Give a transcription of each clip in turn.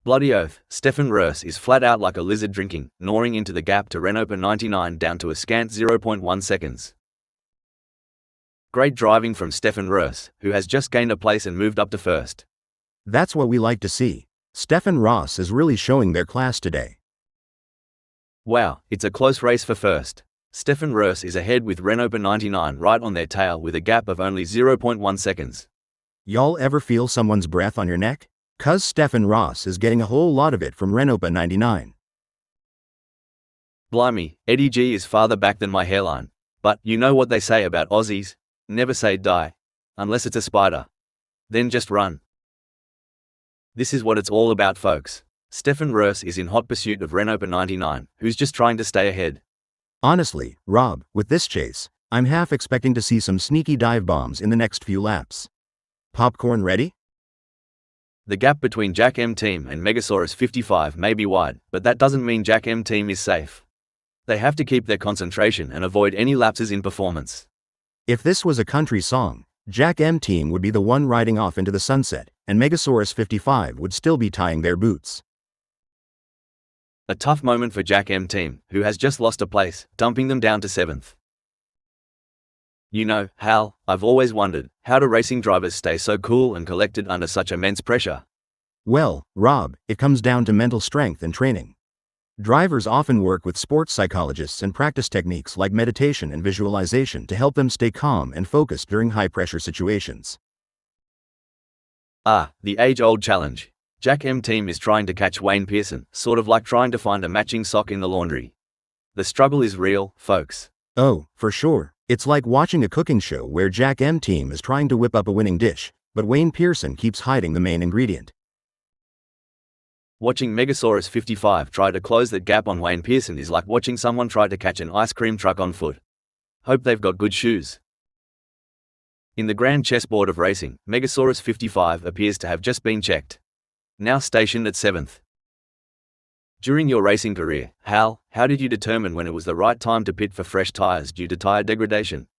Bloody oath, Stefan Roos is flat out like a lizard drinking, gnawing into the gap to Renault 99 down to a scant 0.1 seconds. Great driving from Stefan Roos, who has just gained a place and moved up to first. That's what we like to see. Stefan Roos is really showing their class today. Wow, it's a close race for first. Stefan Roos is ahead with Renault 99 right on their tail with a gap of only 0.1 seconds. Y'all ever feel someone's breath on your neck? 'Cause Stefan Roos is getting a whole lot of it from Renault 99. Blimey, Eddie G is farther back than my hairline. But you know what they say about Aussies? Never say die. Unless it's a spider. Then just run. This is what it's all about, folks. Stefan Roos is in hot pursuit of Renault 99, who's just trying to stay ahead. Honestly, Rob, with this chase, I'm half expecting to see some sneaky dive bombs in the next few laps. Popcorn ready? The gap between Jack M Team and Megasaurus 55 may be wide, but that doesn't mean Jack M Team is safe. They have to keep their concentration and avoid any lapses in performance. If this was a country song, Jack M Team would be the one riding off into the sunset, and Megasaurus 55 would still be tying their boots. A tough moment for Jack M Team, who has just lost a place, dumping them down to 7th. You know, Hal, I've always wondered, how do racing drivers stay so cool and collected under such immense pressure? Well, Rob, it comes down to mental strength and training. Drivers often work with sports psychologists and practice techniques like meditation and visualization to help them stay calm and focused during high-pressure situations. Ah, the age-old challenge. Jack M Team is trying to catch Wayne Pearson, sort of like trying to find a matching sock in the laundry. The struggle is real, folks. Oh, for sure. It's like watching a cooking show where Jack M Team is trying to whip up a winning dish, but Wayne Pearson keeps hiding the main ingredient. Watching Megasaurus 55 try to close that gap on Wayne Pearson is like watching someone try to catch an ice cream truck on foot. Hope they've got good shoes. In the grand chessboard of racing, Megasaurus 55 appears to have just been checked. Now stationed at 7th. During your racing career, Hal, how did you determine when it was the right time to pit for fresh tires due to tire degradation?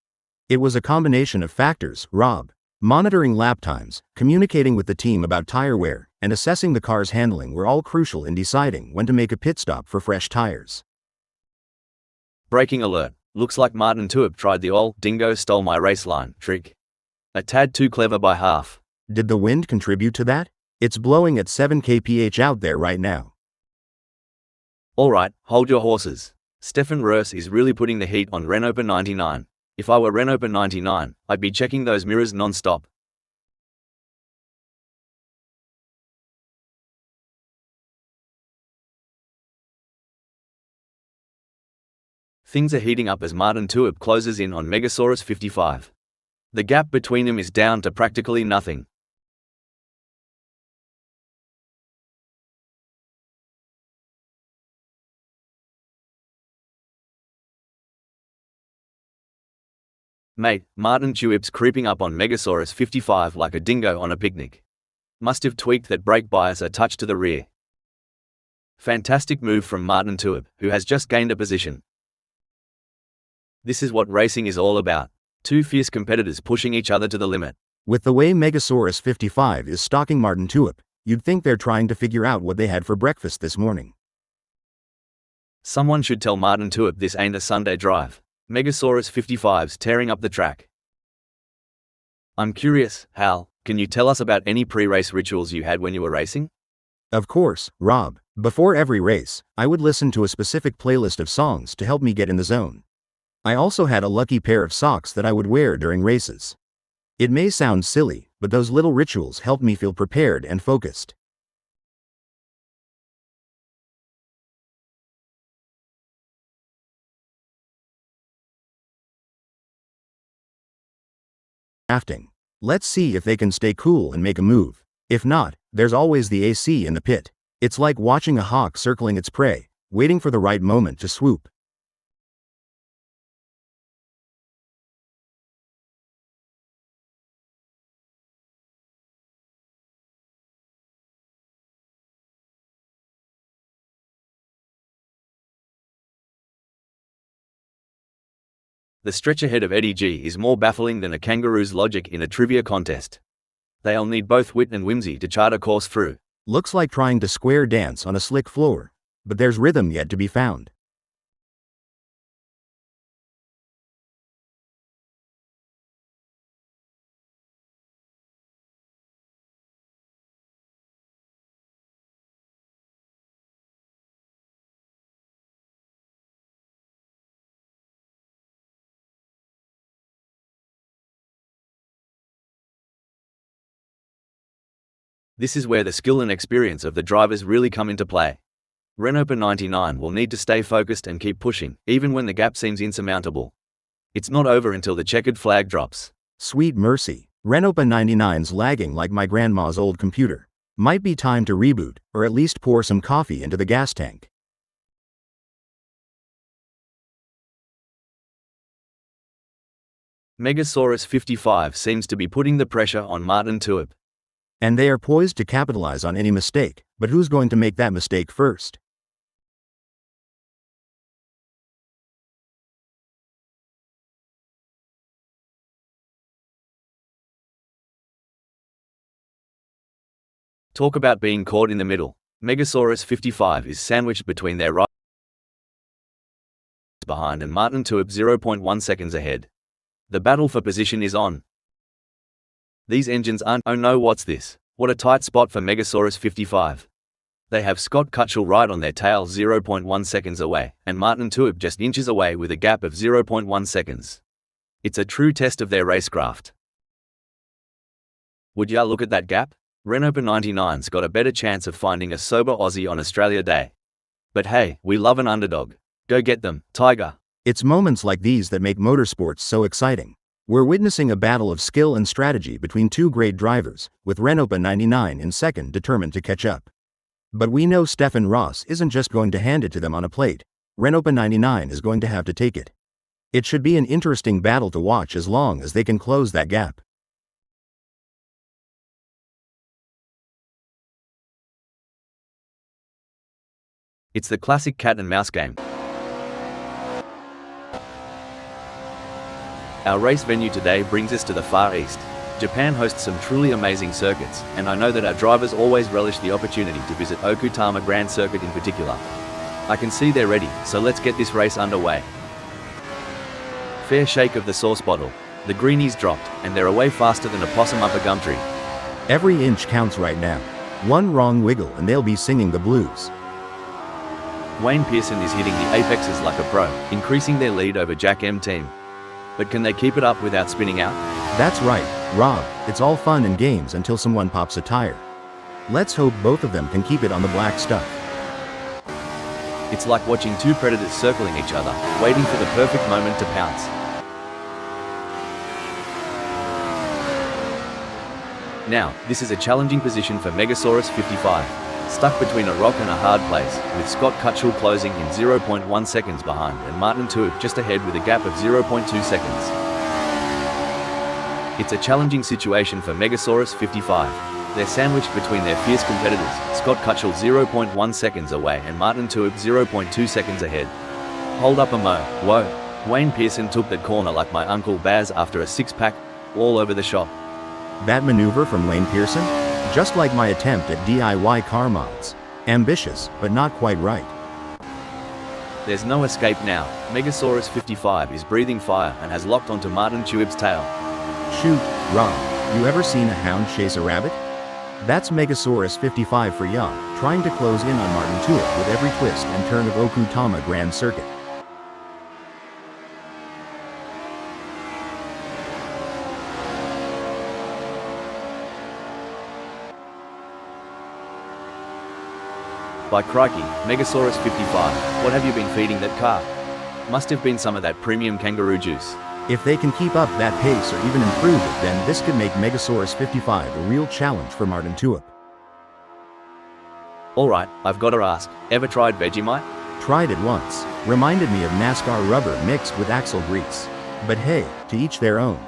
It was a combination of factors, Rob. Monitoring lap times, communicating with the team about tire wear, and assessing the car's handling were all crucial in deciding when to make a pit stop for fresh tires. Braking alert. Looks like Martin Tuip tried the old "dingo stole my race line" trick. A tad too clever by half. Did the wind contribute to that? It's blowing at 7 kph out there right now. Alright, hold your horses. Stefan Roos is really putting the heat on Renault 99. If I were Renault 99, I'd be checking those mirrors non-stop. Things are heating up as Martin Tuip closes in on Megasaurus 55. The gap between them is down to practically nothing. Mate, Martin Tuip's creeping up on Megasaurus 55 like a dingo on a picnic. Must have tweaked that brake bias a touch to the rear. Fantastic move from Martin Tuip, who has just gained a position. This is what racing is all about. Two fierce competitors pushing each other to the limit. With the way Megasaurus 55 is stalking Martin Tuip, you'd think they're trying to figure out what they had for breakfast this morning. Someone should tell Martin Tuip this ain't a Sunday drive. Megasaurus 55's tearing up the track. I'm curious, Hal, can you tell us about any pre-race rituals you had when you were racing? Of course, Rob. Before every race, I would listen to a specific playlist of songs to help me get in the zone. I also had a lucky pair of socks that I would wear during races. It may sound silly, but those little rituals helped me feel prepared and focused. Drafting. Let's see if they can stay cool and make a move. If not, there's always the AC in the pit. It's like watching a hawk circling its prey, waiting for the right moment to swoop. The stretch ahead of Eddie G is more baffling than a kangaroo's logic in a trivia contest. They'll need both wit and whimsy to chart a course through. Looks like trying to square dance on a slick floor, but there's rhythm yet to be found. This is where the skill and experience of the drivers really come into play. Renault 99 will need to stay focused and keep pushing, even when the gap seems insurmountable. It's not over until the checkered flag drops. Sweet mercy, Renault 99's lagging like my grandma's old computer. Might be time to reboot, or at least pour some coffee into the gas tank. Megasaurus 55 seems to be putting the pressure on Martin Tuip. And they are poised to capitalize on any mistake, but who's going to make that mistake first? Talk about being caught in the middle. Megasaurus 55 is sandwiched between their riders behind and Martin Tuip 0.1 seconds ahead. The battle for position is on. These engines aren't, oh no, what's this? What a tight spot for Megasaurus 55. They have Scott Cutchell right on their tail 0.1 seconds away, and Martin Tuip just inches away with a gap of 0.1 seconds. It's a true test of their racecraft. Would ya look at that gap? Renault 99's got a better chance of finding a sober Aussie on Australia Day. But hey, we love an underdog. Go get them, Tiger. It's moments like these that make motorsports so exciting. We're witnessing a battle of skill and strategy between two great drivers, with Renault 99 in second determined to catch up. But we know Stefan Ross isn't just going to hand it to them on a plate. Renault 99 is going to have to take it. It should be an interesting battle to watch as long as they can close that gap. It's the classic cat and mouse game. Our race venue today brings us to the Far East. Japan hosts some truly amazing circuits, and I know that our drivers always relish the opportunity to visit Okutama Grand Circuit in particular. I can see they're ready, so let's get this race underway. Fair shake of the sauce bottle. The greenies dropped, and they're away faster than a possum up a gum tree. Every inch counts right now. One wrong wiggle and they'll be singing the blues. Wayne Pearson is hitting the apexes like a pro, increasing their lead over Jack M team. But can they keep it up without spinning out? That's right, Rob, it's all fun and games until someone pops a tire. Let's hope both of them can keep it on the black stuff. It's like watching two predators circling each other, waiting for the perfect moment to pounce. Now, this is a challenging position for Megasaurus 55. Stuck between a rock and a hard place, with Scott Cutchell closing in 0.1 seconds behind and Martin Tuip just ahead with a gap of 0.2 seconds. It's a challenging situation for Megasaurus 55. They're sandwiched between their fierce competitors, Scott Cutchell 0.1 seconds away and Martin Tuip 0.2 seconds ahead. Hold up a mo, whoa. Wayne Pearson took that corner like my Uncle Baz after a six-pack, all over the shop. That maneuver from Wayne Pearson? Just like my attempt at DIY car mods. Ambitious, but not quite right. There's no escape now. Megasaurus 55 is breathing fire and has locked onto Martin Tuip's tail. Shoot, Rob, you ever seen a hound chase a rabbit? That's Megasaurus 55 for ya, trying to close in on Martin Tuip with every twist and turn of Okutama Grand Circuit. By crikey, Megasaurus 55, what have you been feeding that car? Must have been some of that premium kangaroo juice. If they can keep up that pace or even improve it, then this could make Megasaurus 55 a real challenge for Martin Tuip. Alright, I've gotta ask, ever tried Vegemite? Tried it once. Reminded me of NASCAR rubber mixed with axle grease. But hey, to each their own.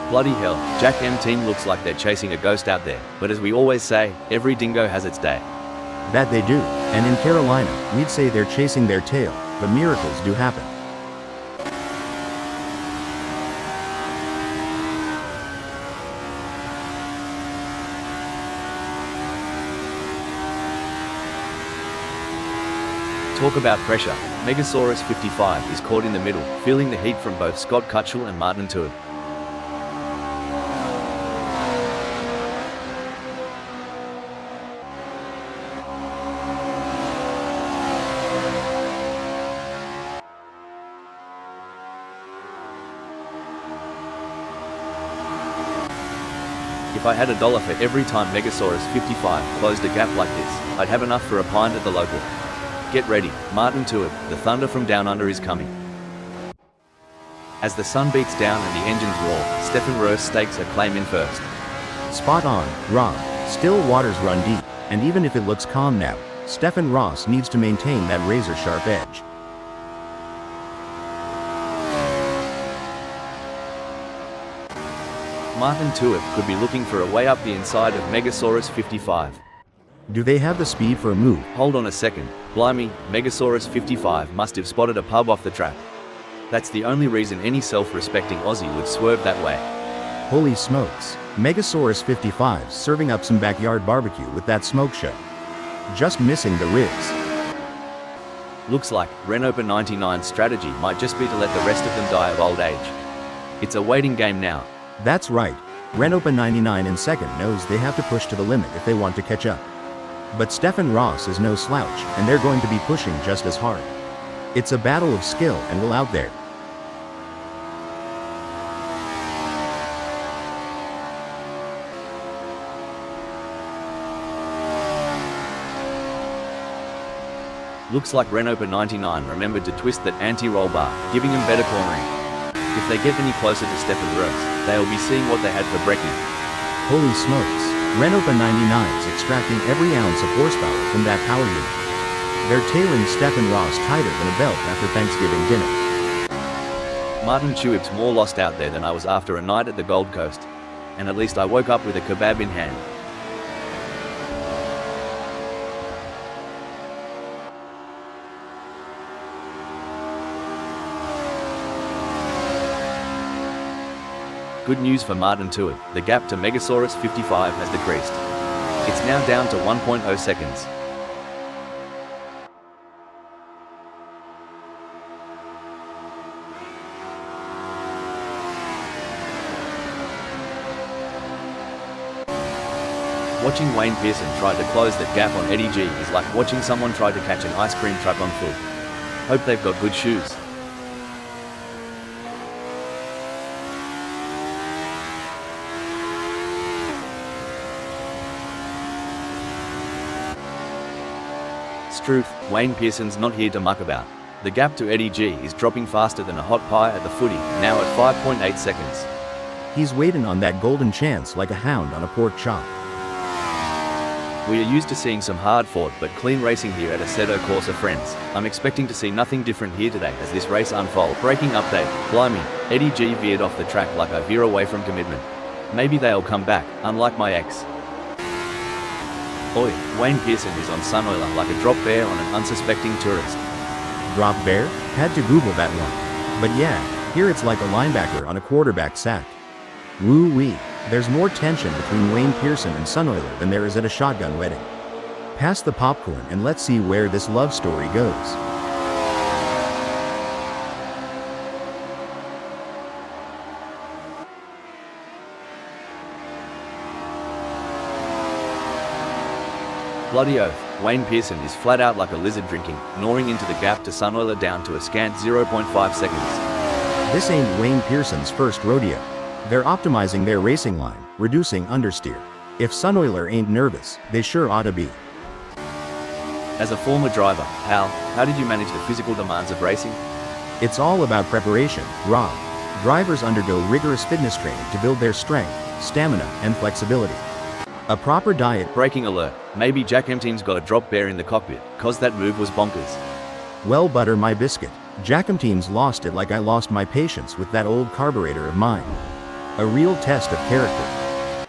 Bloody hell, Jack M team looks like they're chasing a ghost out there, but as we always say, every dingo has its day. That they do, and in Carolina, we'd say they're chasing their tail, but miracles do happen. Talk about pressure. Megasaurus 55 is caught in the middle, feeling the heat from both Scott Cutchell and Martin Tuib. If I had $1 for every time Megasaurus 55 closed a gap like this, I'd have enough for a pint at the local. Get ready, Martin Tuib, the thunder from down under is coming. As the sun beats down and the engines roar, Stefan Roos stakes a claim in first. Spot on, Rob. Still waters run deep, and even if it looks calm now, Stefan Roos needs to maintain that razor-sharp edge. Martin Tuib could be looking for a way up the inside of Megasaurus 55. Do they have the speed for a move? Hold on a second, blimey, Megasaurus 55 must have spotted a pub off the track. That's the only reason any self-respecting Aussie would swerve that way. Holy smokes, Megasaurus 55's serving up some backyard barbecue with that smoke show. Just missing the ribs. Looks like Renopa 99's strategy might just be to let the rest of them die of old age. It's a waiting game now. That's right, Renopa 99 in second knows they have to push to the limit if they want to catch up. But Stefan Roos is no slouch, and they're going to be pushing just as hard. It's a battle of skill and will out there. Looks like Renopa 99 remembered to twist that anti-roll bar, giving them better cornering. If they get any closer to Stefan Roos, they'll be seeing what they had for brekkie. Holy smokes, Renopa 99's extracting every ounce of horsepower from that power unit. They're tailing Stefan Roos tighter than a belt after Thanksgiving dinner. Martin Tuib's more lost out there than I was after a night at the Gold Coast. And at least I woke up with a kebab in hand. Good news for Martin Tuib, the gap to Megasaurus 55 has decreased. It's now down to 1.0 seconds. Watching Wayne Pearson try to close that gap on Eddie G is like watching someone try to catch an ice cream truck on foot. Hope they've got good shoes. Truth, Wayne Pearson's not here to muck about. The gap to Eddie G is dropping faster than a hot pie at the footy, now at 5.8 seconds. He's waiting on that golden chance like a hound on a pork chop. We are used to seeing some hard-fought but clean racing here at Assetto Corsa, friends. I'm expecting to see nothing different here today as this race unfolds. Breaking update, blimey, Eddie G veered off the track like I veer away from commitment. Maybe they'll come back, unlike my ex. Oi, Wayne Pearson is on Sunoiler like a drop bear on an unsuspecting tourist. Drop bear? Had to Google that one. But yeah, here it's like a linebacker on a quarterback sack. Woo-wee, there's more tension between Wayne Pearson and Sunoiler than there is at a shotgun wedding. Pass the popcorn and let's see where this love story goes. Bloody oath, Wayne Pearson is flat out like a lizard drinking, gnawing into the gap to Sunoiler down to a scant 0.5 seconds. This ain't Wayne Pearson's first rodeo. They're optimizing their racing line, reducing understeer. If Sunoiler ain't nervous, they sure ought to be. As a former driver, Hal, how did you manage the physical demands of racing? It's all about preparation, Rob. Drivers undergo rigorous fitness training to build their strength, stamina, and flexibility. A proper diet. Breaking alert, maybe Jack Team's got a drop bear in the cockpit, cause that move was bonkers. Well, butter my biscuit. Team's lost it like I lost my patience with that old carburetor of mine. A real test of character.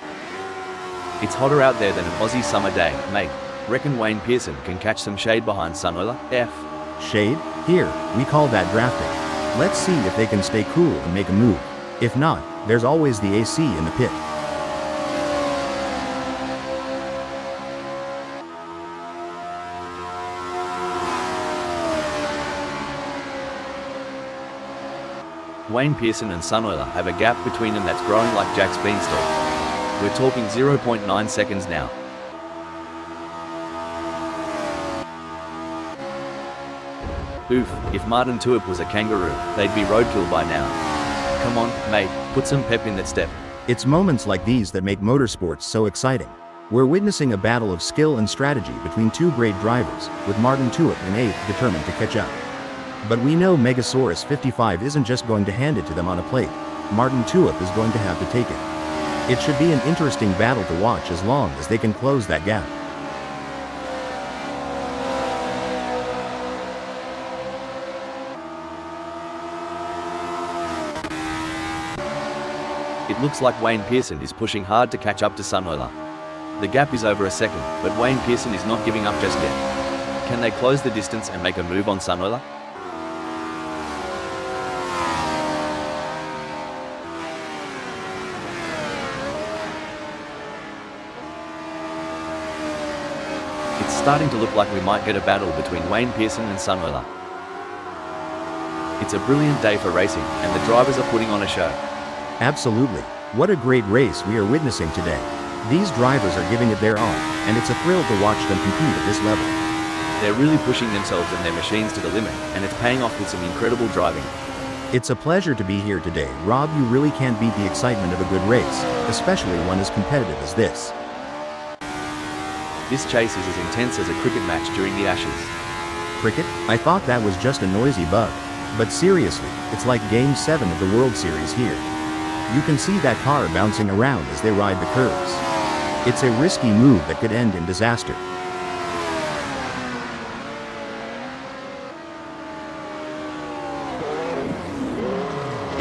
It's hotter out there than an Aussie summer day, mate. Reckon Wayne Pearson can catch some shade behind Sunoiler? F. Shade? Here, we call that drafting. Let's see if they can stay cool and make a move. If not, there's always the AC in the pit. Wayne Pearson and Sunoiler have a gap between them that's growing like Jack's beanstalk. We're talking 0.9 seconds now. Oof, if Martin Tuip was a kangaroo, they'd be roadkill by now. Come on, mate, put some pep in that step. It's moments like these that make motorsports so exciting. We're witnessing a battle of skill and strategy between two great drivers, with Martin Tuip in 8th determined to catch up. But we know Megasaurus 55 isn't just going to hand it to them on a plate. Martin Tuip is going to have to take it. It should be an interesting battle to watch as long as they can close that gap. It looks like Wayne Pearson is pushing hard to catch up to Sunoiler. The gap is over a second, but Wayne Pearson is not giving up just yet. Can they close the distance and make a move on Sunoiler? It's starting to look like we might get a battle between Wayne Pearson and Sunoiler. It's a brilliant day for racing, and the drivers are putting on a show. Absolutely. What a great race we are witnessing today. These drivers are giving it their all, and it's a thrill to watch them compete at this level. They're really pushing themselves and their machines to the limit, and it's paying off with some incredible driving. It's a pleasure to be here today, Rob. You really can't beat the excitement of a good race, especially one as competitive as this. This chase is as intense as a cricket match during the Ashes. Cricket? I thought that was just a noisy bug. But seriously, it's like Game 7 of the World Series here. You can see that car bouncing around as they ride the curves. It's a risky move that could end in disaster.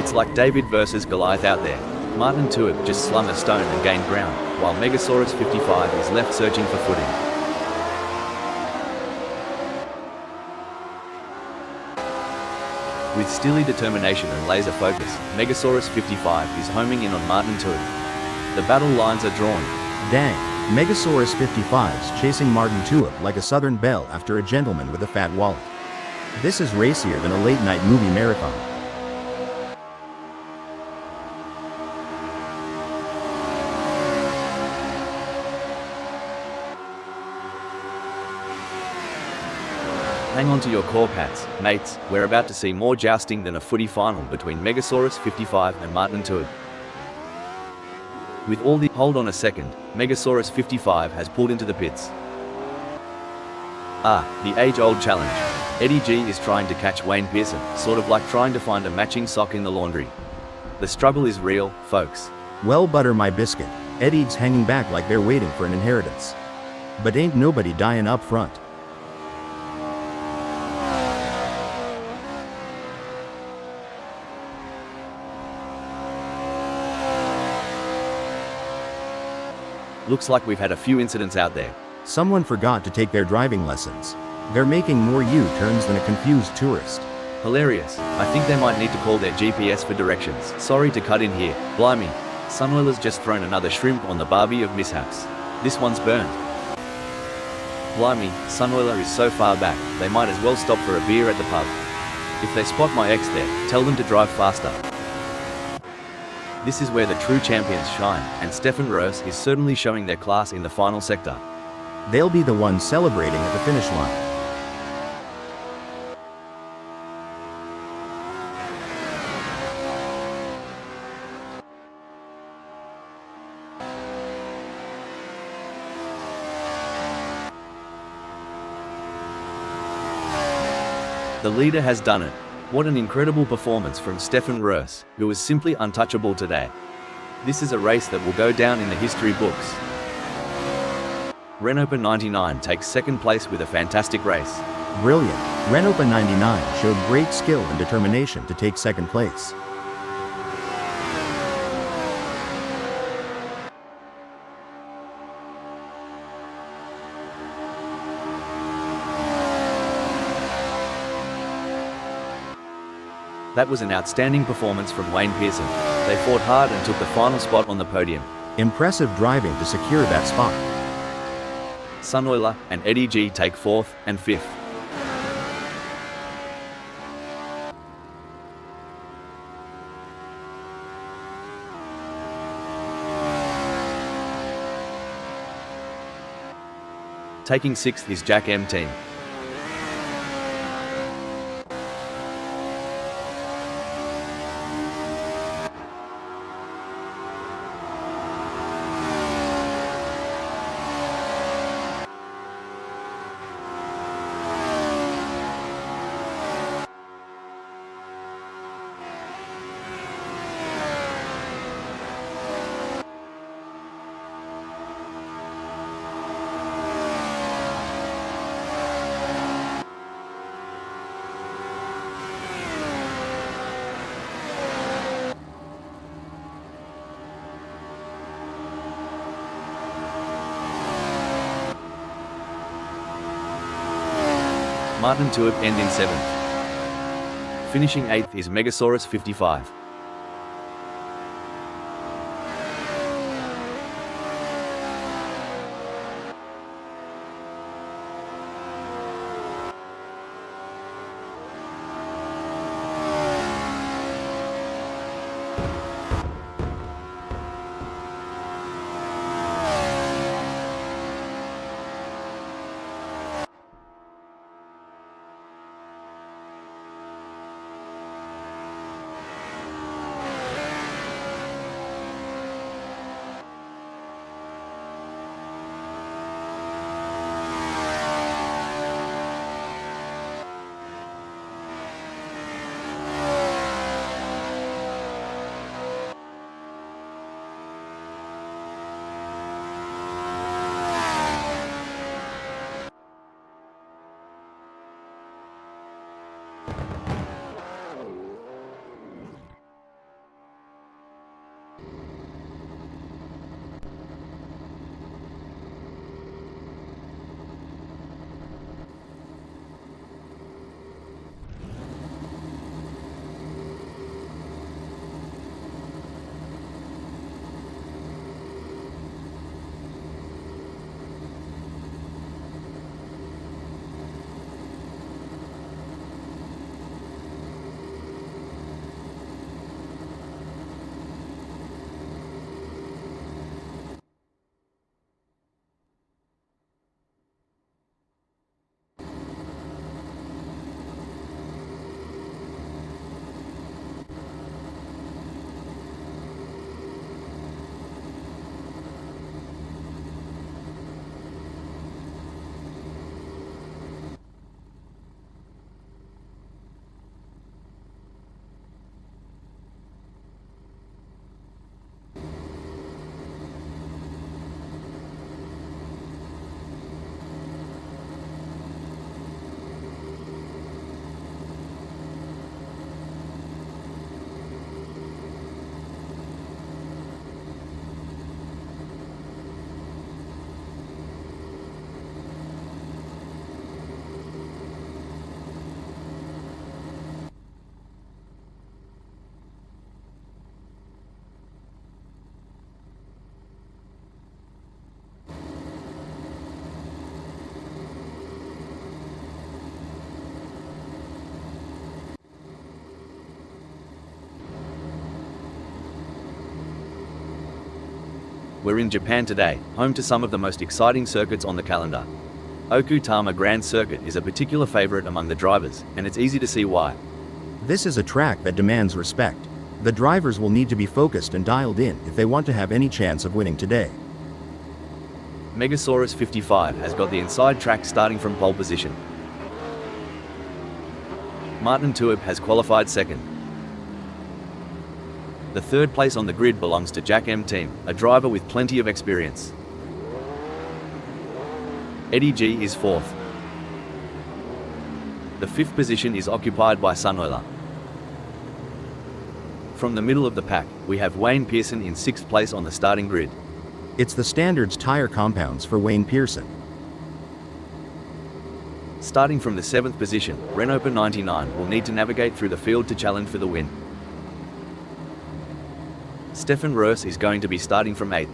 It's like David versus Goliath out there. Martin Tuip just slung a stone and gained ground, while Megasaurus 55 is left searching for footing. With steely determination and laser focus, Megasaurus 55 is homing in on Martin Tuip. The battle lines are drawn. Dang, Megasaurus 55's chasing Martin Tuip like a southern belle after a gentleman with a fat wallet. This is racier than a late-night movie marathon. Hang on to your cork hats, mates. We're about to see more jousting than a footy final between Megasaurus 55 and Martin Tuip. With all the hold on a second, Megasaurus 55 has pulled into the pits. The age-old challenge. Eddie G is trying to catch Wayne Pearson, sort of like trying to find a matching sock in the laundry. The struggle is real, folks. Well, butter my biscuit. Eddie's hanging back like they're waiting for an inheritance. But ain't nobody dying up front. Looks like we've had a few incidents out there. Someone forgot to take their driving lessons. They're making more U-turns than a confused tourist. Hilarious. I think they might need to call their GPS for directions. Sorry to cut in here. Blimey. Sunoiler's just thrown another shrimp on the barbie of mishaps. This one's burned. Blimey, Sunoiler is so far back, they might as well stop for a beer at the pub. If they spot my ex there, tell them to drive faster. This is where the true champions shine, and Stefan Roos is certainly showing their class in the final sector. They'll be the ones celebrating at the finish line. The leader has done it. What an incredible performance from Stefan Roos, who was simply untouchable today. This is a race that will go down in the history books. Renopa 99 takes second place with a fantastic race. Brilliant. Renopa 99 showed great skill and determination to take second place. That was an outstanding performance from Wayne Pearson. They fought hard and took the final spot on the podium. Impressive driving to secure that spot. Sunoiler and Eddie G take 4th and 5th. Taking 6th is Jack M Team. Martin Tuib end in 7th. Finishing 8th is Megasaurus 55. We're in Japan today, home to some of the most exciting circuits on the calendar. Okutama Grand Circuit is a particular favorite among the drivers, and it's easy to see why. This is a track that demands respect. The drivers will need to be focused and dialed in if they want to have any chance of winning today. Megasaurus 55 has got the inside track starting from pole position. Martin Tuib has qualified second. The third place on the grid belongs to Jack M Team, a driver with plenty of experience. Eddie G is fourth. The fifth position is occupied by Sunoiler. From the middle of the pack, we have Wayne Pearson in sixth place on the starting grid. It's the standards tire compounds for Wayne Pearson. Starting from the seventh position, Renopa 99 will need to navigate through the field to challenge for the win. Stefan Roos is going to be starting from 8th.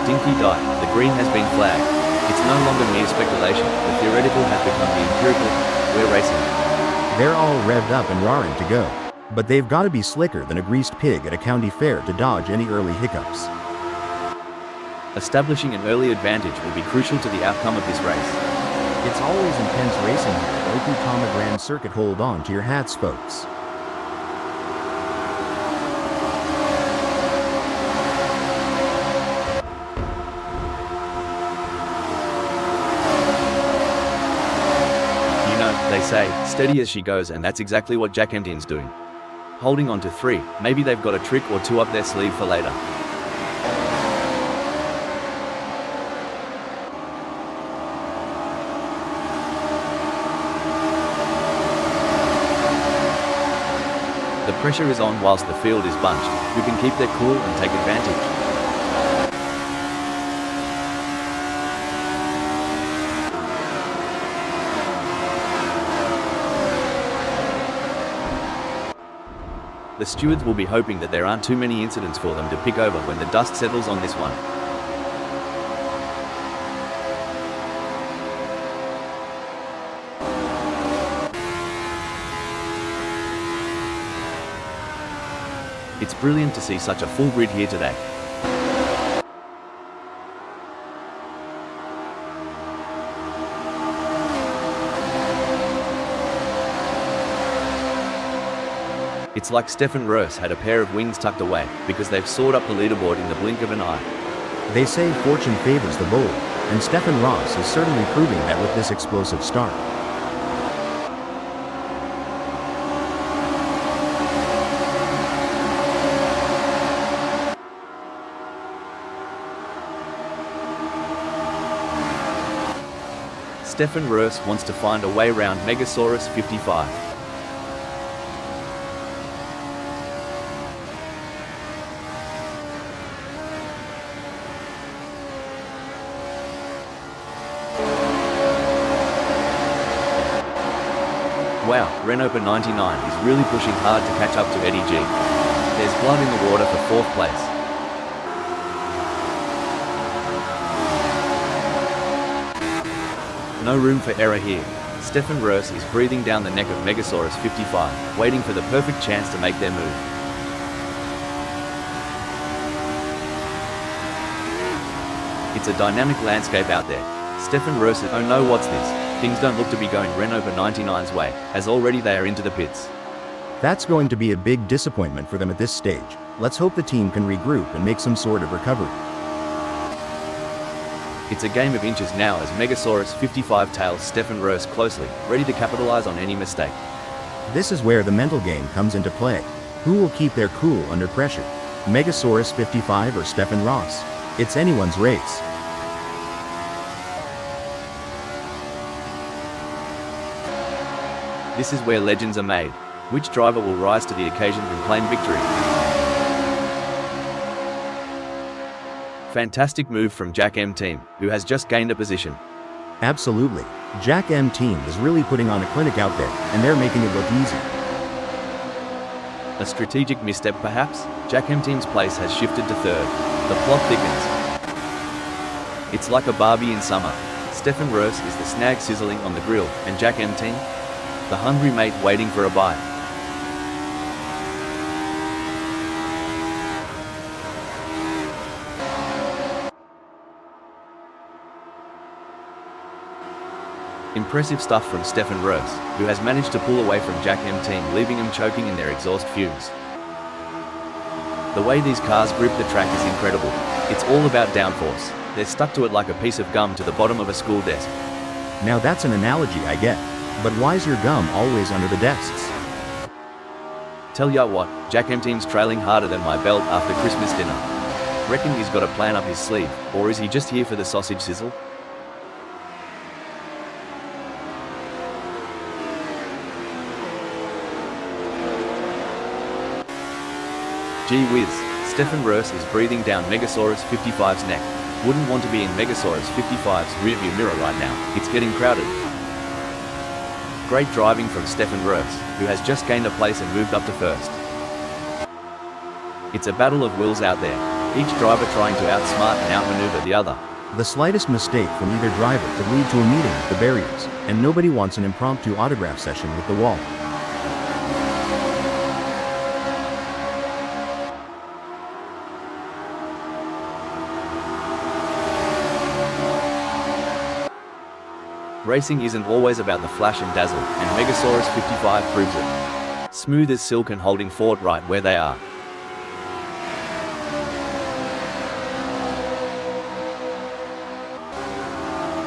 Dinky die, the green has been flagged. It's no longer mere speculation, the theoretical has become the empirical. We're racing. They're all revved up and raring to go. But they've got to be slicker than a greased pig at a county fair to dodge any early hiccups. Establishing an early advantage will be crucial to the outcome of this race. It's always intense racing here at Okutama Grand Circuit. Hold on to your hats, folks. You know, they say, steady as she goes, and that's exactly what Jack M10's doing. Holding on to 3, maybe they've got a trick or 2 up their sleeve for later. The pressure is on whilst the field is bunched. Who can keep their cool and take advantage? The stewards will be hoping that there aren't too many incidents for them to pick over when the dust settles on this one. It's brilliant to see such a full grid here today. It's like Stefan Roos had a pair of wings tucked away, because they've soared up the leaderboard in the blink of an eye. They say fortune favors the bold, and Stefan Roos is certainly proving that with this explosive start. Stefan Roos wants to find a way round Megasaurus 55. Wow, Renopa 99 is really pushing hard to catch up to Eddie G. There's blood in the water for 4th place. No room for error here. Stefan Roos is breathing down the neck of Megasaurus 55, waiting for the perfect chance to make their move. It's a dynamic landscape out there. Stefan Roos is, oh no, what's this? Things don't look to be going Renopa 99's way, as already they are into the pits. That's going to be a big disappointment for them at this stage. Let's hope the team can regroup and make some sort of recovery. It's a game of inches now as Megasaurus 55 tails Stefan Roos closely, ready to capitalize on any mistake. This is where the mental game comes into play. Who will keep their cool under pressure? Megasaurus 55 or Stefan Roos? It's anyone's race. This is where legends are made. Which driver will rise to the occasion and claim victory? Fantastic move from Jack M team, who has just gained a position. Absolutely. Jack M team is really putting on a clinic out there, and they're making it look easy. A strategic misstep perhaps? Jack M team's place has shifted to 3rd. The plot thickens. It's like a Barbie in summer. Stefan Roos is the snag sizzling on the grill, and Jack M team? The hungry mate waiting for a bite. Impressive stuff from Stefan Roos, who has managed to pull away from Jack M team, leaving them choking in their exhaust fumes. The way these cars grip the track is incredible. It's all about downforce. They're stuck to it like a piece of gum to the bottom of a school desk. Now that's an analogy I get. But why's your gum always under the desks? Tell ya what, Jack M team's trailing harder than my belt after Christmas dinner. Reckon he's got a plan up his sleeve, or is he just here for the sausage sizzle? Gee whiz, Stefan Roos is breathing down Megasaurus 55's neck. Wouldn't want to be in Megasaurus 55's rearview mirror right now, it's getting crowded. Great driving from Stefan Roos, who has just gained a place and moved up to 1st. It's a battle of wills out there. each driver trying to outsmart and outmaneuver the other. The slightest mistake from either driver could lead to a meeting with the barriers, and nobody wants an impromptu autograph session with the wall. Racing isn't always about the flash and dazzle, and Megasaurus 55 proves it. Smooth as silk and holding fort right where they are.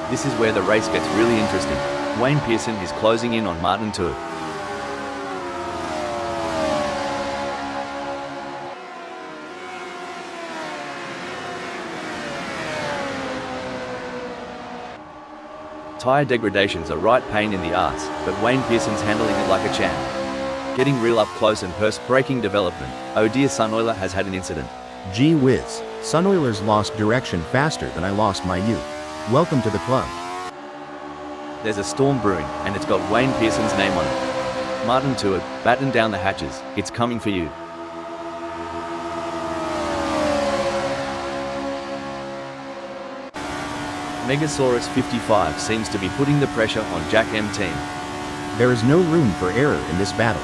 This is where the race gets really interesting. Wayne Pearson is closing in on Martin Tuitt. Tyre degradations are right pain in the arse, but Wayne Pearson's handling it like a champ. Getting real up close and braking development. Oh dear, Sunoiler has had an incident. Gee whiz, Sunoiler's lost direction faster than I lost my youth. Welcome to the club. There's a storm brewing, and it's got Wayne Pearson's name on it. Martin Tuitt, batten down the hatches, it's coming for you. Megasaurus 55 seems to be putting the pressure on Jack M team. There is no room for error in this battle.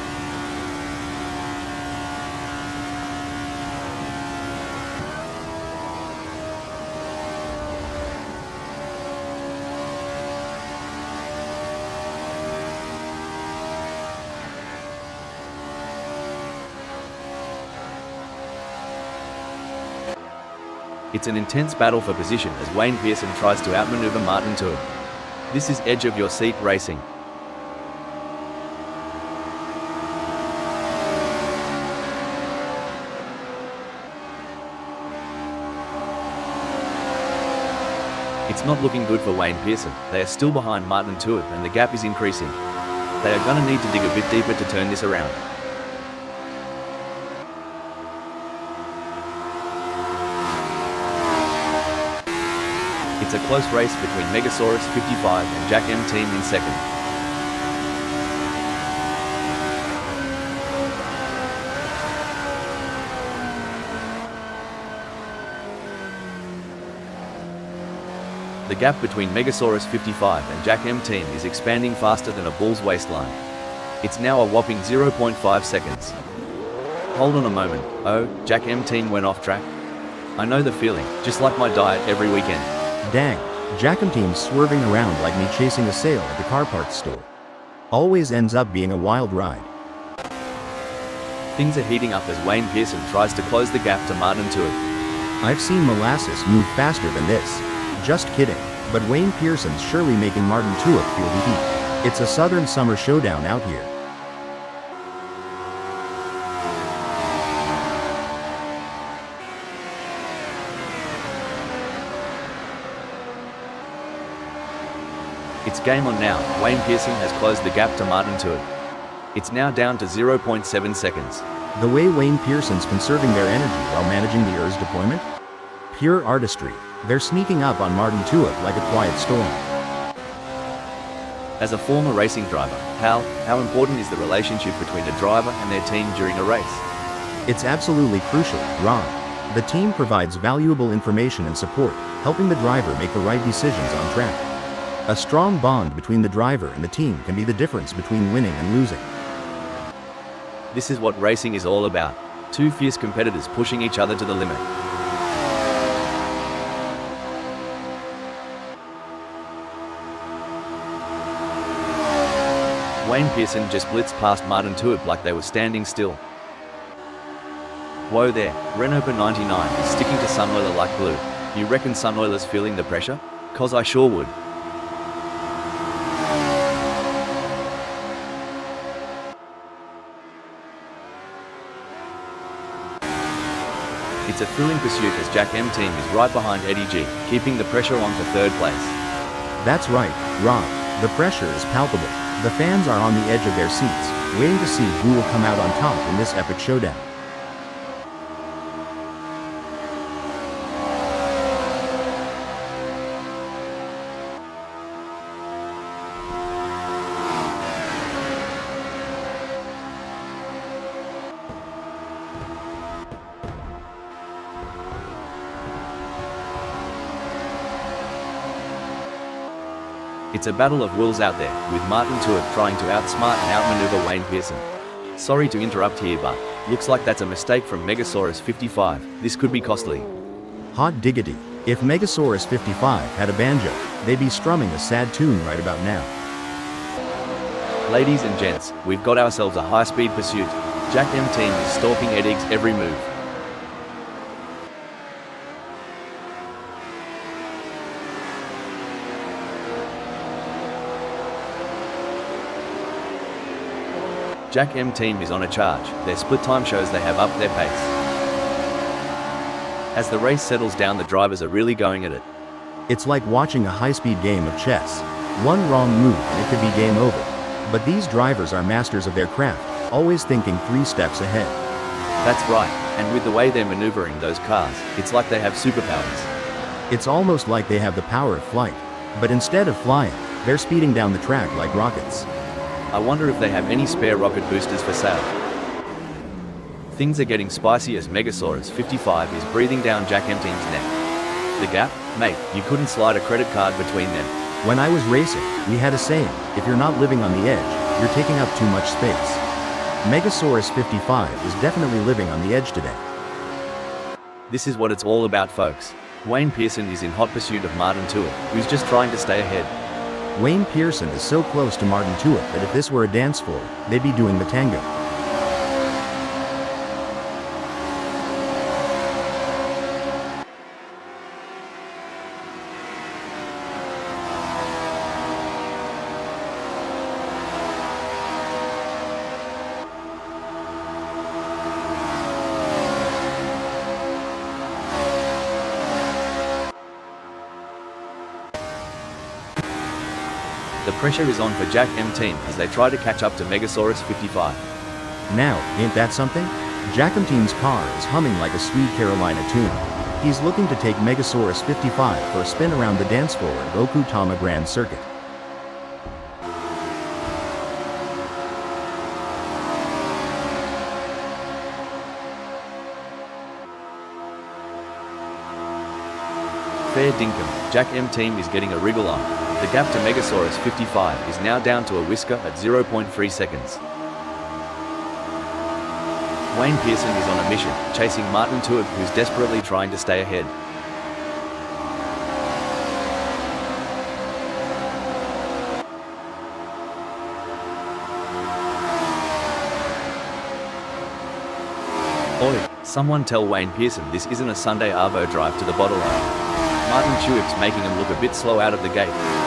It's an intense battle for position as Wayne Pearson tries to outmaneuver Martin Tuitt. This is edge of your seat racing. It's not looking good for Wayne Pearson. They are still behind Martin Tuitt and the gap is increasing. They are going to need to dig a bit deeper to turn this around. It's a close race between Megasaurus 55 and Jack M team in second. The gap between Megasaurus 55 and Jack M team is expanding faster than a bull's waistline. It's now a whopping 0.5 seconds. Hold on a moment. Oh, Jack M team went off track. I know the feeling, just like my diet every weekend. Dang, Jack M team's swerving around like me chasing a sale at the car parts store. Always ends up being a wild ride. Things are heating up as Wayne Pearson tries to close the gap to Martin Tuitt. I've seen molasses move faster than this. Just kidding, but Wayne Pearson's surely making Martin Tuitt feel the heat. It's a southern summer showdown out here. It's game on now. Wayne Pearson has closed the gap to Martin Tuitt. It's now down to 0.7 seconds. The way Wayne Pearson's conserving their energy while managing the ERS deployment? Pure artistry. They're sneaking up on Martin Tuitt like a quiet storm. As a former racing driver, how important is the relationship between a driver and their team during a race? It's absolutely crucial, Rob. The team provides valuable information and support, helping the driver make the right decisions on track. A strong bond between the driver and the team can be the difference between winning and losing. This is what racing is all about. Two fierce competitors pushing each other to the limit. Wayne Pearson just blitzed past Martin Tuitt like they were standing still. Whoa there, Renault 99 is sticking to Sunoiler like glue. You reckon Sunoiler's feeling the pressure? 'Cause I sure would. It's a thrilling pursuit as Jack M team is right behind Eddie G, keeping the pressure on for third place. That's right, Rob. The pressure is palpable. The fans are on the edge of their seats, waiting to see who will come out on top in this epic showdown. It's a battle of wills out there, with Martin Tuitt trying to outsmart and outmaneuver Wayne Pearson. Sorry to interrupt here, but looks like that's a mistake from Megasaurus 55. This could be costly. Hot diggity. If Megasaurus 55 had a banjo, they'd be strumming a sad tune right about now. Ladies and gents, we've got ourselves a high-speed pursuit. Jack M Team is stalking Ed Egg's every move. Jack M Team is on a charge. Their split time shows they have upped their pace. As the race settles down, the drivers are really going at it. It's like watching a high-speed game of chess. One wrong move and it could be game over. But these drivers are masters of their craft, always thinking 3 steps ahead. That's right, and with the way they're maneuvering those cars, it's like they have superpowers. It's almost like they have the power of flight. But instead of flying, they're speeding down the track like rockets. I wonder if they have any spare rocket boosters for sale. Things are getting spicy as Megasaurus 55 is breathing down Jack M Team's neck. The gap? Mate, you couldn't slide a credit card between them. When I was racing, we had a saying, if you're not living on the edge, you're taking up too much space. Megasaurus 55 is definitely living on the edge today. This is what it's all about, folks. Wayne Pearson is in hot pursuit of Martin Tuitt, who's just trying to stay ahead. Wayne Pearson is so close to Martin Tuitt that if this were a dance floor, they'd be doing the tango. The pressure is on for Jack M Team as they try to catch up to Megasaurus 55. Now, ain't that something? Jack M Team's car is humming like a sweet Carolina tune. He's looking to take Megasaurus 55 for a spin around the dance floor of Okutama Grand Circuit. Fair dinkum, Jack M Team is getting a wriggle on. The gap to Megasaurus 55 is now down to a whisker at 0.3 seconds. Wayne Pearson is on a mission, chasing Martin Tuitt, who's desperately trying to stay ahead. Oi, someone tell Wayne Pearson this isn't a Sunday Arvo drive to the bottle line. Martin Tuitt's making him look a bit slow out of the gate.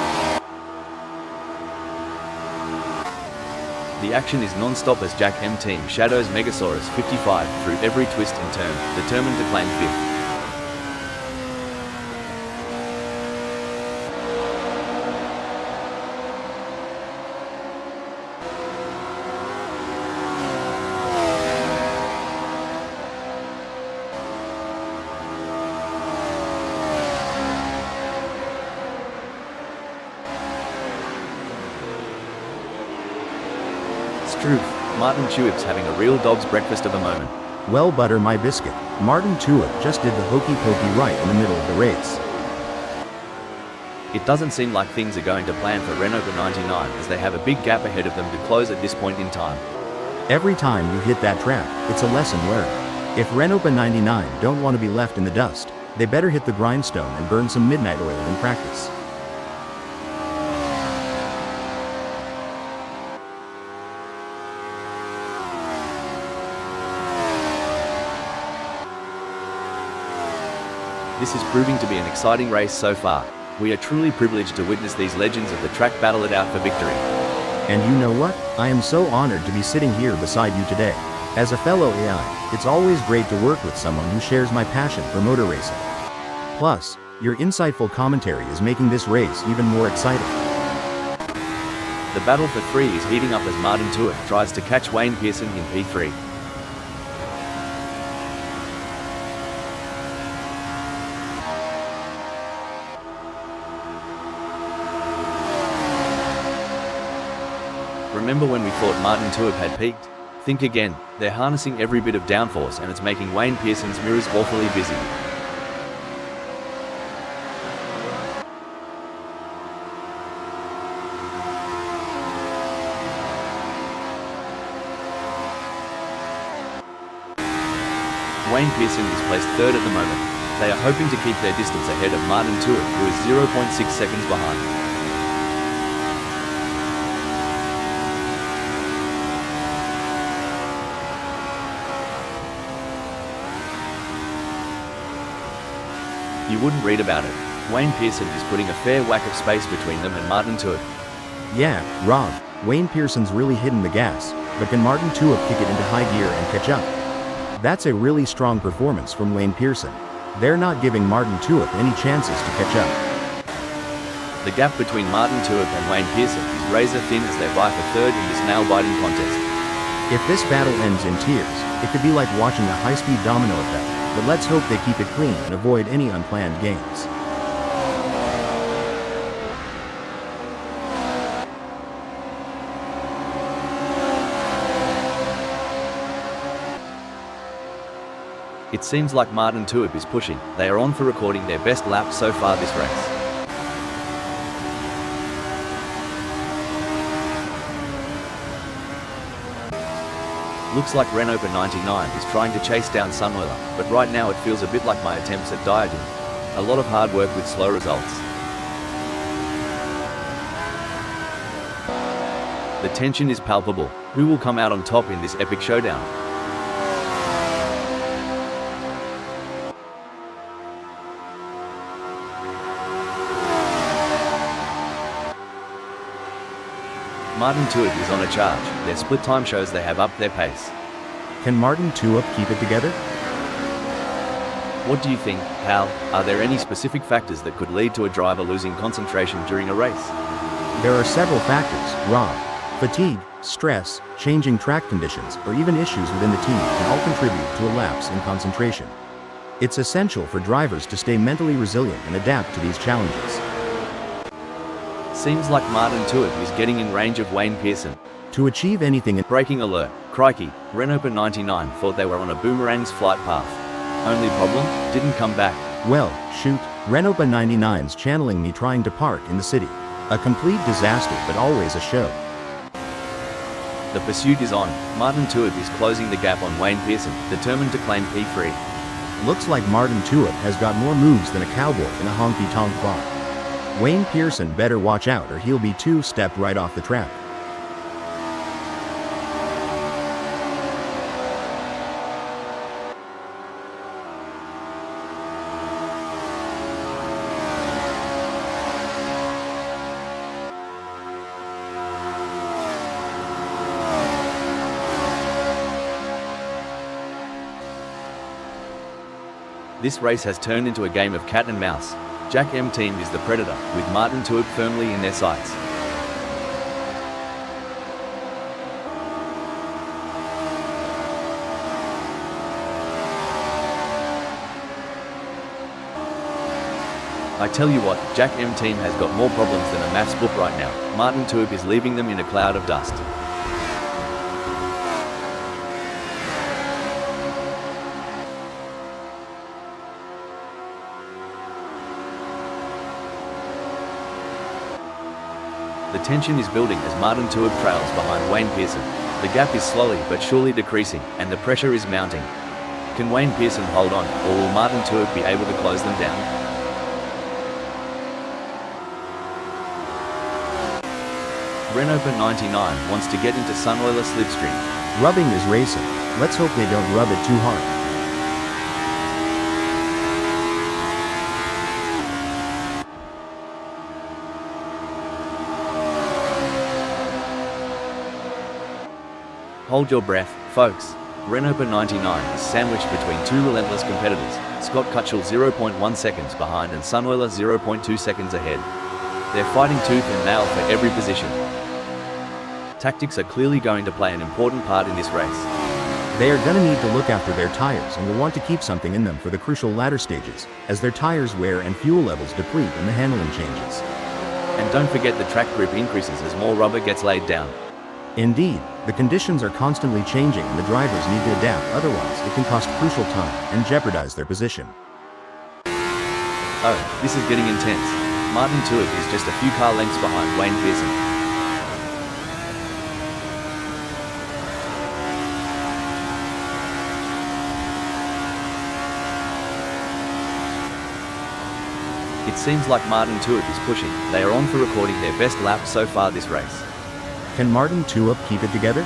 The action is non-stop as Jack M Team shadows Megasaurus 55 through every twist and turn, determined to claim 5th. Truth, Martin Tuitt's having a real dog's breakfast of a moment. Well, butter my biscuit. Martin Tuitt just did the hokey pokey right in the middle of the race. It doesn't seem like things are going to plan for Renault 99 as they have a big gap ahead of them to close at this point in time. Every time you hit that track, it's a lesson learned. If Renault 99 don't want to be left in the dust, they better hit the grindstone and burn some midnight oil in practice. This is proving to be an exciting race so far. We are truly privileged to witness these legends of the track battle it out for victory. And you know what? I am so honored to be sitting here beside you today. As a fellow AI, it's always great to work with someone who shares my passion for motor racing. Plus, your insightful commentary is making this race even more exciting. The battle for 3 is heating up as Martin Tuitt tries to catch Wayne Pearson in P3. Remember when we thought Martin Tuitt had peaked? Think again, they're harnessing every bit of downforce and it's making Wayne Pearson's mirrors awfully busy. Wayne Pearson is placed third at the moment. They are hoping to keep their distance ahead of Martin Tuitt, who is 0.6 seconds behind. You wouldn't read about it. Wayne Pearson is putting a fair whack of space between them and Martin Tuitt. Yeah, Rob, Wayne Pearson's really hitting the gas, but can Martin Tuitt kick it into high gear and catch up? That's a really strong performance from Wayne Pearson. They're not giving Martin Tuitt any chances to catch up. The gap between Martin Tuitt and Wayne Pearson is razor thin as they vie for third in this nail-biting contest. If this battle ends in tears, it could be like watching a high-speed domino effect, but let's hope they keep it clean and avoid any unplanned games. It seems like Martin Tuitt is pushing. They are on for recording their best lap so far this race. Looks like Renault 99 is trying to chase down Sunweiler, but right now it feels a bit like my attempts at Diadem. A lot of hard work with slow results. The tension is palpable. Who will come out on top in this epic showdown? Martin Tuitt is on a charge. Their split time shows they have upped their pace. Can Martin Tuitt keep it together? What do you think, Hal? Are there any specific factors that could lead to a driver losing concentration during a race? There are several factors, Rob. Fatigue, stress, changing track conditions, or even issues within the team can all contribute to a lapse in concentration. It's essential for drivers to stay mentally resilient and adapt to these challenges. Seems like Martin Tuitt is getting in range of Wayne Pearson. To achieve anything in Braking alert. Crikey, Renault 99 thought they were on a boomerang's flight path. Only problem? Didn't come back. Well, shoot, Renault 99's channeling me trying to park in the city. A complete disaster, but always a show. The pursuit is on. Martin Tuitt is closing the gap on Wayne Pearson, determined to claim P3. Looks like Martin Tuitt has got more moves than a cowboy in a honky-tonk bar. Wayne Pearson better watch out or he'll be two-stepped right off the track. This race has turned into a game of cat and mouse. Jack M team is the predator, with Martin Tuitt firmly in their sights. I tell you what, Jack M team has got more problems than a maths book right now. Martin Tuitt is leaving them in a cloud of dust. The tension is building as Martin Tuitt trails behind Wayne Pearson. The gap is slowly but surely decreasing, and the pressure is mounting. Can Wayne Pearson hold on, or will Martin Tuitt be able to close them down? Renault 99 wants to get into Sunweiler slipstream. Rubbing is racing. Let's hope they don't rub it too hard. Hold your breath, folks. Renault 99 is sandwiched between two relentless competitors, Scott Cutchell 0.1 seconds behind and Sunweiler 0.2 seconds ahead. They're fighting tooth and nail for every position. Tactics are clearly going to play an important part in this race. They are gonna need to look after their tires and will want to keep something in them for the crucial latter stages, as their tires wear and fuel levels deplete and the handling changes. And don't forget the track grip increases as more rubber gets laid down. Indeed, the conditions are constantly changing and the drivers need to adapt, otherwise it can cost crucial time and jeopardize their position. Oh, this is getting intense. Martin Tuitt is just a few car lengths behind Wayne Pearson. It seems like Martin Tuip is pushing. They are on for recording their best lap so far this race. Can Martin Tuip keep it together?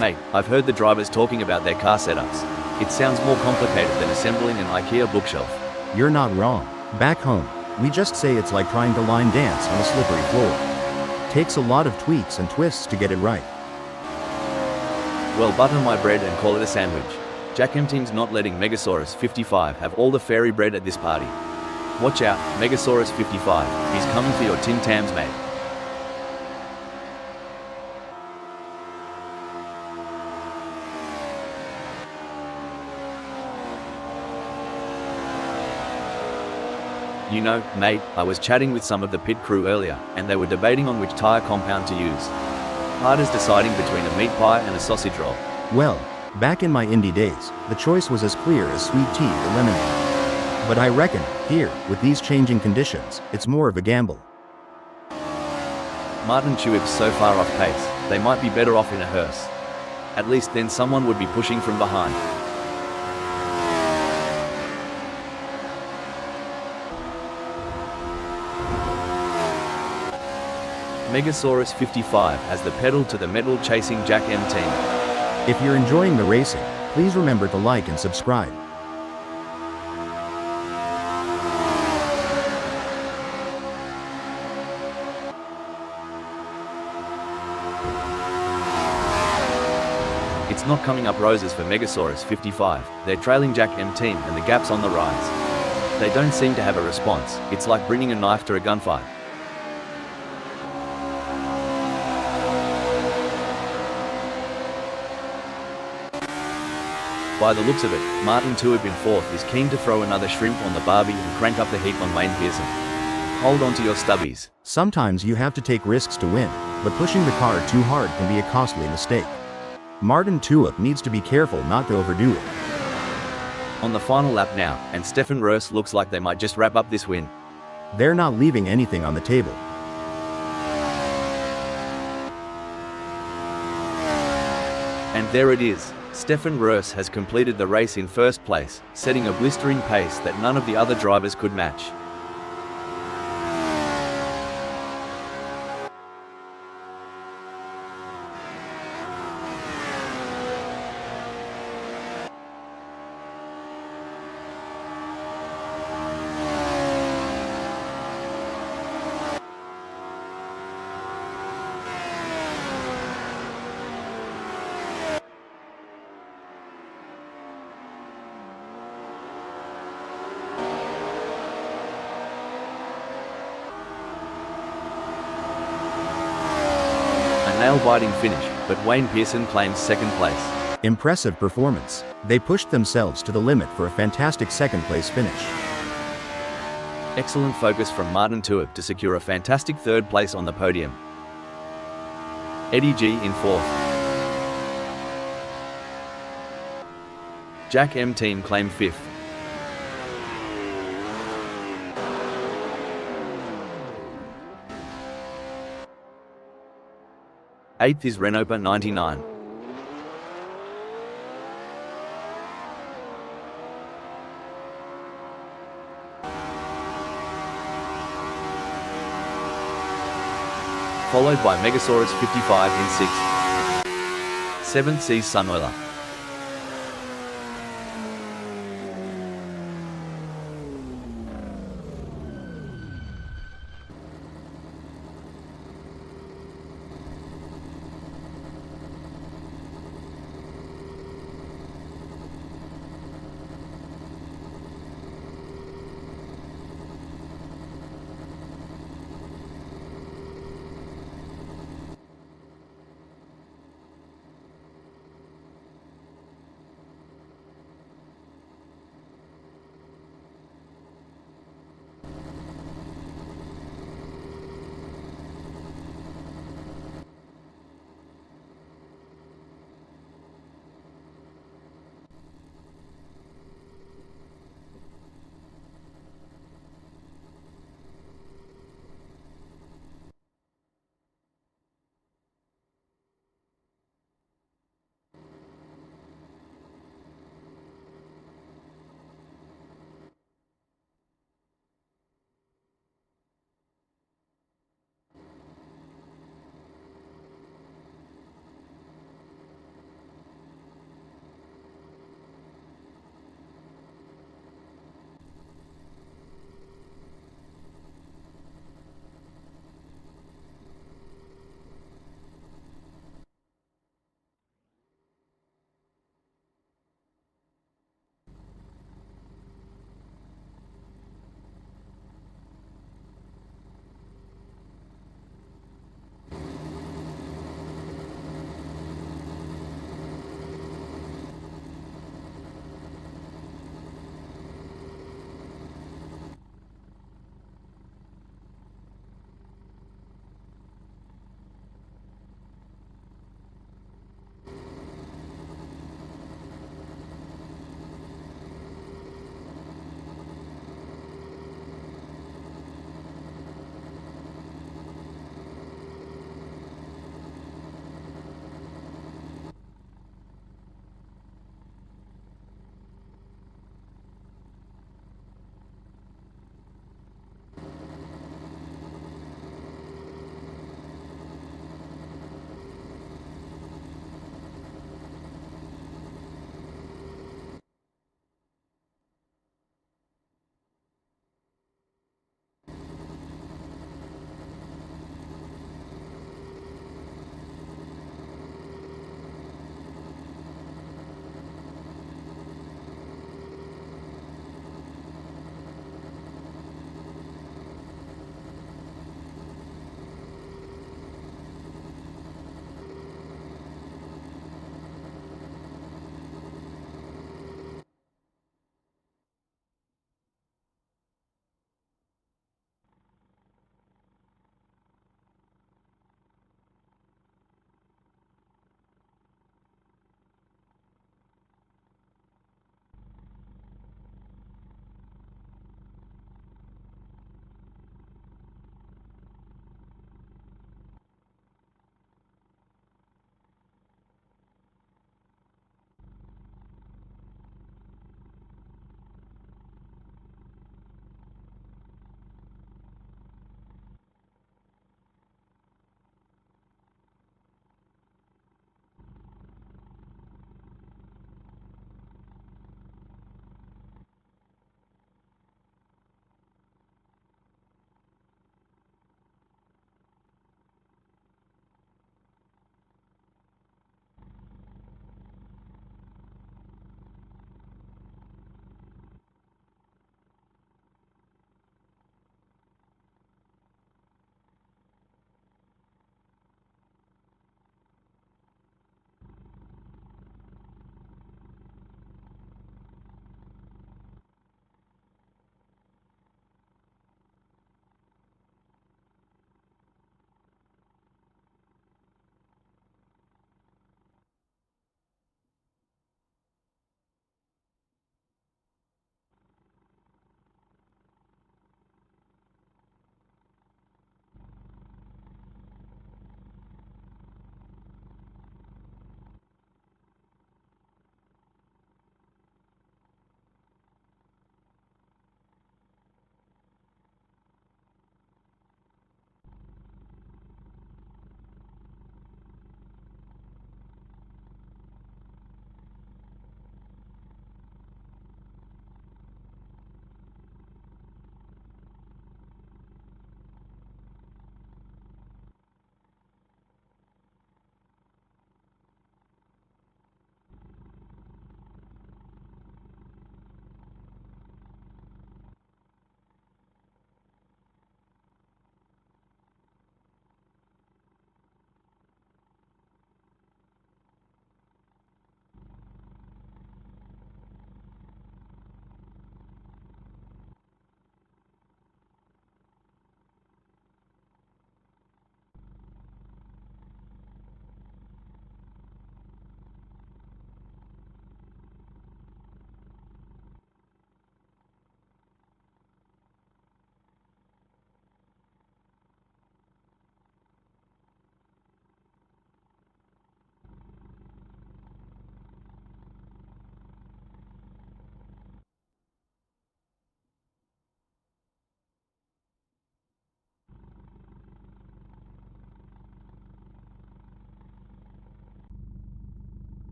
Mate, I've heard the drivers talking about their car setups. It sounds more complicated than assembling an IKEA bookshelf. You're not wrong. Back home, we just say it's like trying to line dance on a slippery floor. Takes a lot of tweaks and twists to get it right. Well, butter my bread and call it a sandwich. Jack M Team's not letting Megasaurus 55 have all the fairy bread at this party. Watch out, Megasaurus 55, he's coming for your Tim Tams, mate. You know, mate, I was chatting with some of the pit crew earlier, and they were debating on which tire compound to use. Hard as deciding between a meat pie and a sausage roll. Well, back in my indie days, the choice was as clear as sweet tea or lemonade. But I reckon, here, with these changing conditions, it's more of a gamble. Martin Tuip's so far off pace, they might be better off in a hearse. At least then someone would be pushing from behind. Megasaurus 55 has the pedal to the metal chasing Jack M Team. If you're enjoying the racing, please remember to like and subscribe. It's not coming up roses for Megasaurus 55, they're trailing Jack M Team and the gap's on the rise. They don't seem to have a response, it's like bringing a knife to a gunfight. By the looks of it, Martin Tuip in fourth is keen to throw another shrimp on the barbie and crank up the heat on Wayne Pearson. Hold on to your stubbies. Sometimes you have to take risks to win, but pushing the car too hard can be a costly mistake. Martin Tuip needs to be careful not to overdo it. On the final lap now, and Stefan Roos looks like they might just wrap up this win. They're not leaving anything on the table. And there it is. Stefan Roos has completed the race in first place, setting a blistering pace that none of the other drivers could match. Nail-biting finish, but Wayne Pearson claims second place. Impressive performance. They pushed themselves to the limit for a fantastic second place finish. Excellent focus from Martin Tuip to secure a fantastic third place on the podium. Eddie G in fourth. Jack M Team claimed fifth. Eighth is Renopa 99. Followed by Megasaurus 55 in sixth. Seventh sees Sunoiler.